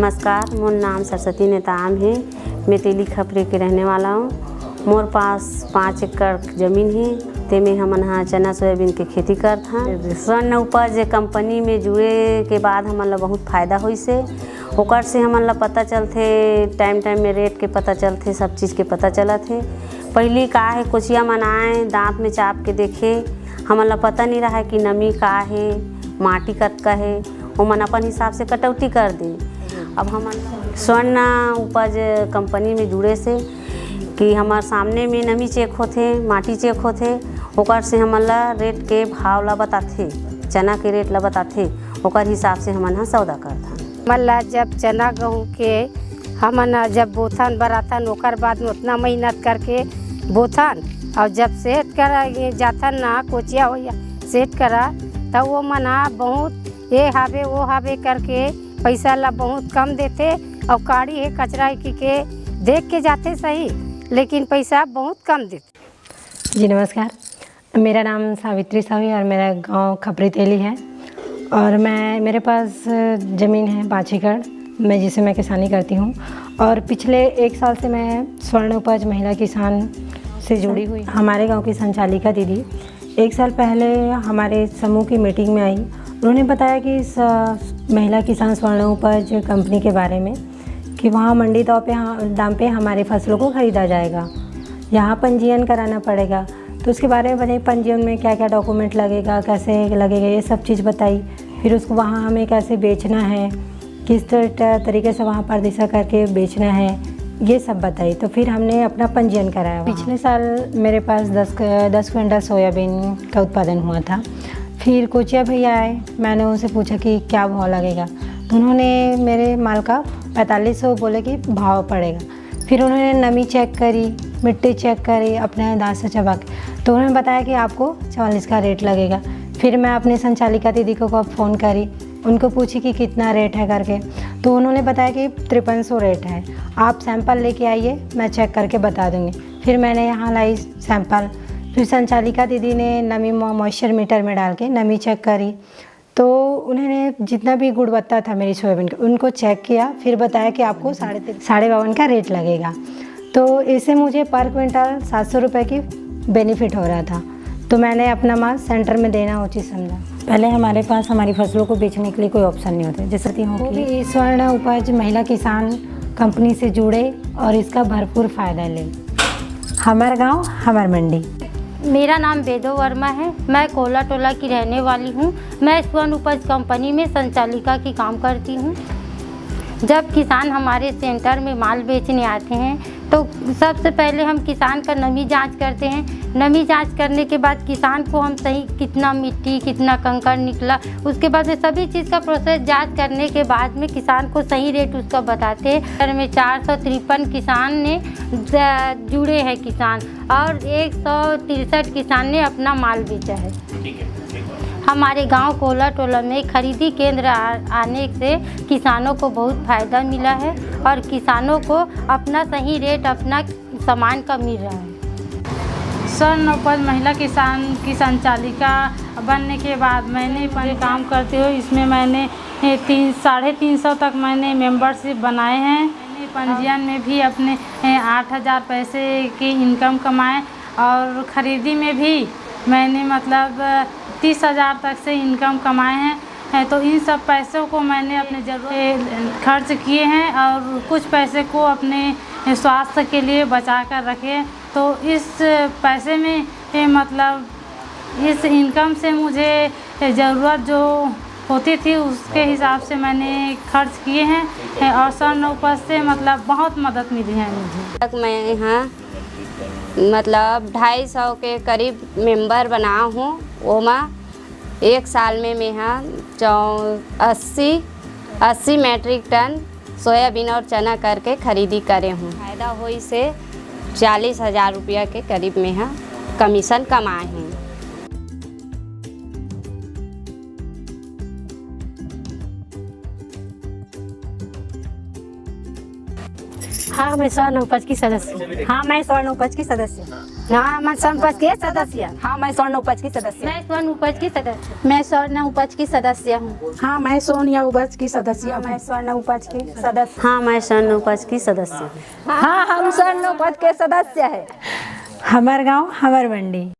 नमस्कार, मोर नाम सरस्वती नेताम है। मैं तेली खपरे के रहने वाला हूँ। मोर पास 5 एकड़ ज़मीन है। ते में हमन हा चना सोयाबीन के खेती करत हन। स्वर्ण उपज कंपनी में जुड़े के बाद हमन ला बहुत फायदा होइसे। ओकर से हमन ला पता चलथे, टाइम में रेट के पता चलथे, सब चीज़ के पता चलत है। पहली का है कोचिया मन आए दांत में चाप के देखे, हमन ला पता नहीं रहा कि नमी का है, माटी कतका है, वो मन अपन हिसाब से कटौती कर दे। अब हम स्वर्ण उपज कंपनी में जुड़े से कि हमार सामने में नमी चेक होथे, माटी चेक होथे, ओकर से हमन ला रेट के भाव ला बताथे, चना के रेट ला बताथे, ओकर हिसाब से हमन हा सौदा करथन। मल्ला जब चना गेहूँ के हमन जब बोथन बराथन ओकर बाद में उतना मेहनत करके बोथन और जब सेट करा जाथन ना कोचिया हो सेट करा तब वो मना बहुत ये हावे वो हावे करके पैसा ला बहुत कम देते और काड़ी है कचरा के देख के जाते सही, लेकिन पैसा बहुत कम देते। जी नमस्कार, मेरा नाम सावित्री साहू है और मेरा गांव खपरी तेली है और मेरे पास ज़मीन है 5 एकड़ जिसे मैं किसानी करती हूँ। और पिछले 1 साल से मैं स्वर्ण उपज महिला किसान से जुड़ी हुई। हमारे गांव की संचालिका दीदी 1 साल पहले हमारे समूह की मीटिंग में आई। उन्होंने बताया कि इस महिला किसान स्वर्ण उपज कंपनी के बारे में कि वहाँ मंडी दाम पे हमारे फसलों को ख़रीदा जाएगा, यहाँ पंजीयन कराना पड़ेगा। तो उसके बारे में बताइए, पंजीयन में क्या क्या डॉक्यूमेंट लगेगा, कैसे लगेगा, ये सब चीज़ बताई। फिर उसको वहाँ हमें कैसे बेचना है, किस तरीके से वहाँ परदेसा करके बेचना है, ये सब बताई। तो फिर हमने अपना पंजीयन कराया। पिछले साल मेरे पास 10 क्विंटल सोयाबीन का उत्पादन हुआ था। फिर कोचिया भैया आए, मैंने उनसे पूछा कि क्या भाव लगेगा, तो उन्होंने मेरे माल का 4500 बोले कि भाव पड़ेगा। फिर उन्होंने नमी चेक करी, मिट्टी चेक करी अपने दांत से चबा के, तो उन्होंने बताया कि आपको 44 का रेट लगेगा। फिर मैं अपनी संचालिका दीदी को फ़ोन करी, उनको पूछी कि कितना रेट है करके, तो उन्होंने बताया कि 5300 रेट है, आप सैंपल लेके आइए, मैं चेक करके बता दूँगी। फिर मैंने यहाँ लाई सैंपल। फिर संचालिका दीदी ने नमी मॉइस्चर मीटर में डाल के नमी चेक करी, तो उन्होंने जितना भी गुणवत्ता था मेरी सोयाबीन का उनको चेक किया। फिर बताया कि आपको 52.5 का रेट लगेगा। तो इससे मुझे पर क्विंटल 700 रुपये की बेनिफिट हो रहा था। तो मैंने अपना माल सेंटर में देना उचित समझा। पहले हमारे पास हमारी फसलों को बेचने के लिए कोई ऑप्शन नहीं होता, जैसे हूँ कि स्वर्ण उपज महिला किसान कंपनी से जुड़े और इसका भरपूर फ़ायदा लें। हमारा गाँव हमार मंडी। मेरा नाम वेदो वर्मा है, मैं कोला टोला की रहने वाली हूँ। मैं स्वर्ण उपज कंपनी में संचालिका की काम करती हूँ। जब किसान हमारे सेंटर में माल बेचने आते हैं तो सबसे पहले हम किसान का नमी जांच करते हैं। नमी जांच करने के बाद किसान को हम सही कितना मिट्टी कितना कंकड़ निकला, उसके बाद में सभी चीज़ का प्रोसेस जांच करने के बाद में किसान को सही रेट उसका बताते हैं। में 453 किसान ने जुड़े हैं किसान और 163 किसान ने अपना माल बेचा है। हमारे गांव कोला टोला में खरीदी केंद्र आने से किसानों को बहुत फ़ायदा मिला है और किसानों को अपना सही रेट अपना सामान का मिल रहा है। स्वर्ण उपज महिला किसान की संचालिका बनने के बाद मैंने पर काम करते हुए इसमें मैंने 350 तक मैंने मेंबरशिप बनाए हैं। पंजीयन में भी अपने 8000 पैसे की इनकम कमाए और ख़रीदी में भी मैंने मतलब 30,000 तक से इनकम कमाए हैं। तो इन सब पैसों को मैंने अपने ज़रूरत खर्च किए हैं और कुछ पैसे को अपने स्वास्थ्य के लिए बचा कर रखे। तो इस पैसे में मतलब इस इनकम से मुझे ज़रूरत जो होती थी उसके हिसाब से मैंने खर्च किए हैं और स्वर्ण उपज से मतलब बहुत मदद मिली है मुझे। मैं यहाँ मतलब 250 के करीब मेंबर बना हूँ। वो मैं 1 साल में मैं यहाँ 80 मैट्रिक टन सोयाबीन और चना करके खरीदी करे हूँ। फ़ायदा हुई से 40,000 रुपया के करीब में यहाँ कमीशन कमाए हूँ। हाँ मैं स्वर्ण उपज की सदस्य। हाँ मैं स्वर्ण उपज की सदस्य। हाँ मैं स्वर्ण उपज के सदस्य। हाँ मैं स्वर्ण उपज की सदस्य। मैं स्वर्ण उपज की सदस्य। मैं स्वर्ण उपज की सदस्य हूँ। हाँ मैं सोनिया उपज की सदस्य। मैं स्वर्ण उपज की सदस्य। हाँ मैं स्वर्ण उपज की सदस्य। हाँ हम स्वर्ण उपज के सदस्य है। हमार गांव हमार मंडी।